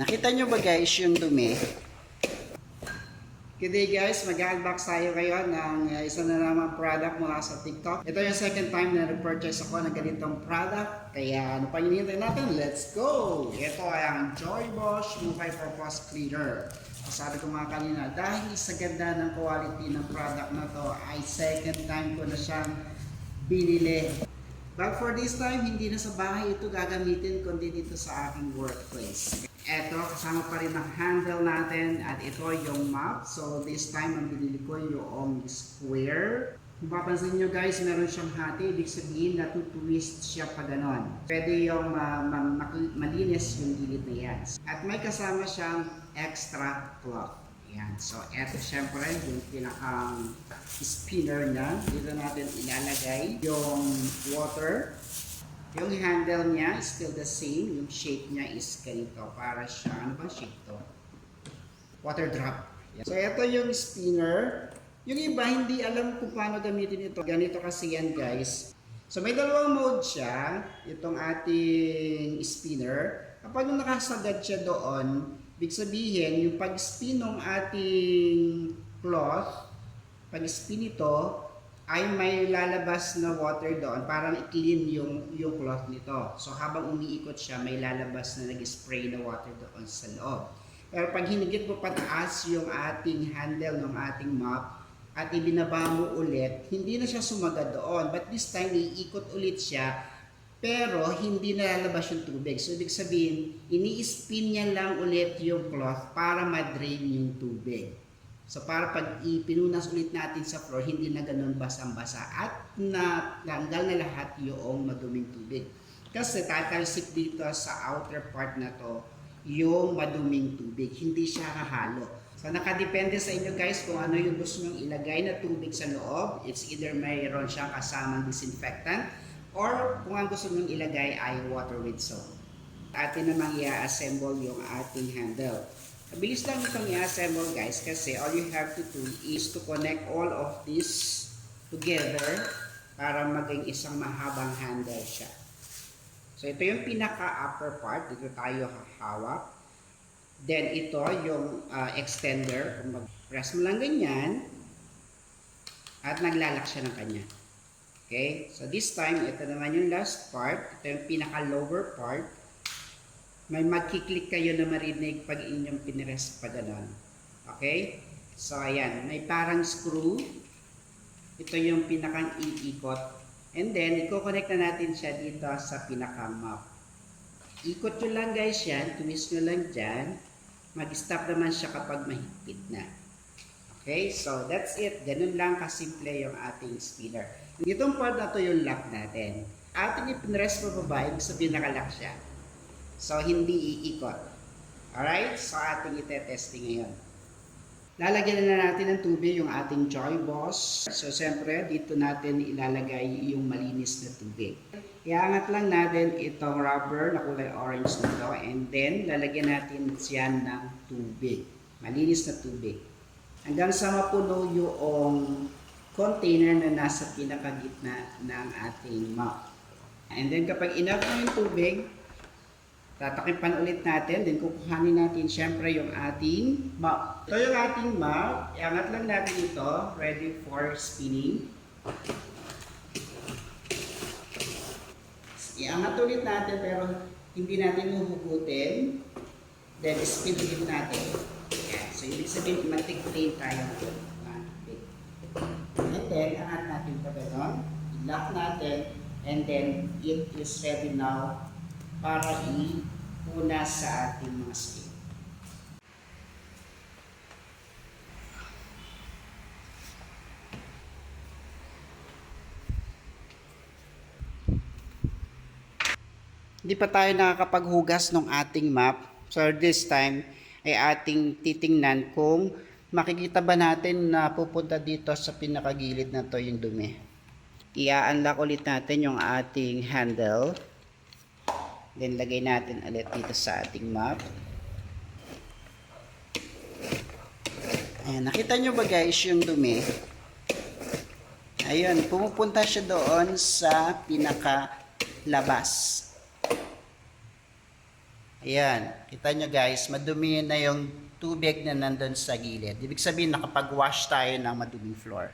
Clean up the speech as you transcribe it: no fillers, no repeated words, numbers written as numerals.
Nakita nyo ba guys yung dumi? Good day guys, mag-unbox tayo ngayon ng isa na namang product mula sa TikTok. Ito yung second time na nag-purchase ako ng ganitong product. Kaya ano pa hinihintay natin? Let's go! Ito ay ang Joy Bosch Multi-Purpose Cleaner. Sabi ko nga kanina, dahil sa ganda ng quality ng product na to, ay second time ko na siyang binili. But for this time, hindi na sa bahay ito gagamitin kundi dito sa aking workplace. Eto, kasama pa rin ang handle natin at ito yung map. So this time, ang binili ko yung square. Kung papansin nyo guys, meron siyang hati. Ibig sabihin na twist siya pa ganon. Pwede yung malinis yung gilid na yan. At may kasama siyang extra cloth. Yan. So eto syempre yung pinakang spinner niya. Dito natin ilalagay yung water. Yung handle niya is still the same. Yung shape niya is ganito. Para siya, ano ba shape to? Water drop. Yan. So ito yung spinner. Yung iba hindi alam kung paano gamitin ito. Ganito kasi yan guys. So may dalawang mode siya. Itong ating spinner. Kapag nakasagad siya doon, ibig sabihin, yung pag-spin ng ating cloth, pag-spin ito, ay may lalabas na water doon, parang i-clean yung cloth nito. So habang umiikot siya, may lalabas na nag-spray na water doon sa loob. Pero pag hinigit mo pataas yung ating handle ng ating mop, at ibinaba mo ulit, hindi na siya sumagad doon. But this time, iikot ulit siya, pero hindi nalalabas yung tubig. So, ibig sabihin, ini-spin niya lang ulit yung cloth para ma-drain yung tubig. So, para pag ipinunas ulit natin sa floor, hindi na ganun basang-basa at natanggal na lahat yung maduming tubig. Kasi tatalsik dito sa outer part na to yung maduming tubig. Hindi siya hahalo. So, nakadepende sa inyo guys kung ano yung gusto nyong ilagay na tubig sa loob. It's either mayroon siyang kasamang disinfectant or kung ang gusto nyong ilagay ay water with soap. Atin namang i-assemble yung ating handle. Mabilis lang itong i-assemble guys kasi all you have to do is to connect all of this together para maging isang mahabang handle siya. So ito yung pinaka-upper part. Dito tayo hahawak. Then ito yung extender. Kung mag-press mo lang ganyan at naglalak siya ng kanya. Okay? So this time, ito naman yung last part. Ito yung pinaka-lower part. May magkiklik kayo na marinig pag inyong pinrest pa ganon. Okay? So ayan, may parang screw. Ito yung pinakang iikot. And then, i-connect na natin siya dito sa pinaka-map. Ikot nyo lang guys yan. Twist nyo lang dyan. Mag-stop naman siya kapag mahigpit na. Okay? So that's it. Ganun lang kasimple yung ating spinner. Itong part na to yung lock natin. Ating ipinrest pa baba, ibig sabihin nakalock siya. So, hindi iikot. Alright? So, ating ite-testing ngayon. Lalagyan na natin ng tubig yung ating Joy Bosch. So, siyempre, dito natin ilalagay yung malinis na tubig. Iangat lang natin itong rubber na kulay orange na to. And then, lalagyan natin siya ng tubig. Malinis na tubig. Hanggang sa mapuno yung container na nasa pinakagitna ng ating mop. And then, kapag enough na yung tubig, tatakipan ulit natin, then kukuhanin natin syempre yung ating mop. Ito yung ating mop, iangat lang natin ito, ready for spinning. Iangat ulit natin pero hindi natin huhugutin. Then spin ulit natin. Yeah. So ibig sabihin, matik-train tayo. And then, angat natin ito gano'n. I-lock natin and then it is ready now para i-una sa ating mga spin. Hindi pa tayo nakakapaghugas ng ating map. So this time ay ating titingnan kung makikita ba natin na pupunta dito sa pinakagilid na to yung dumi. I-unlock ulit natin yung ating handle. Then, lagay natin ulit dito sa ating map. Ayan, nakita nyo ba guys yung dumi? Ayun, pumupunta siya doon, doon, sa pinaka-labas. So, Ayan, kita nyo guys, madumi na yung tubig na nandun sa gilid. Ibig sabihin, nakapag-wash tayo ng maduming floor.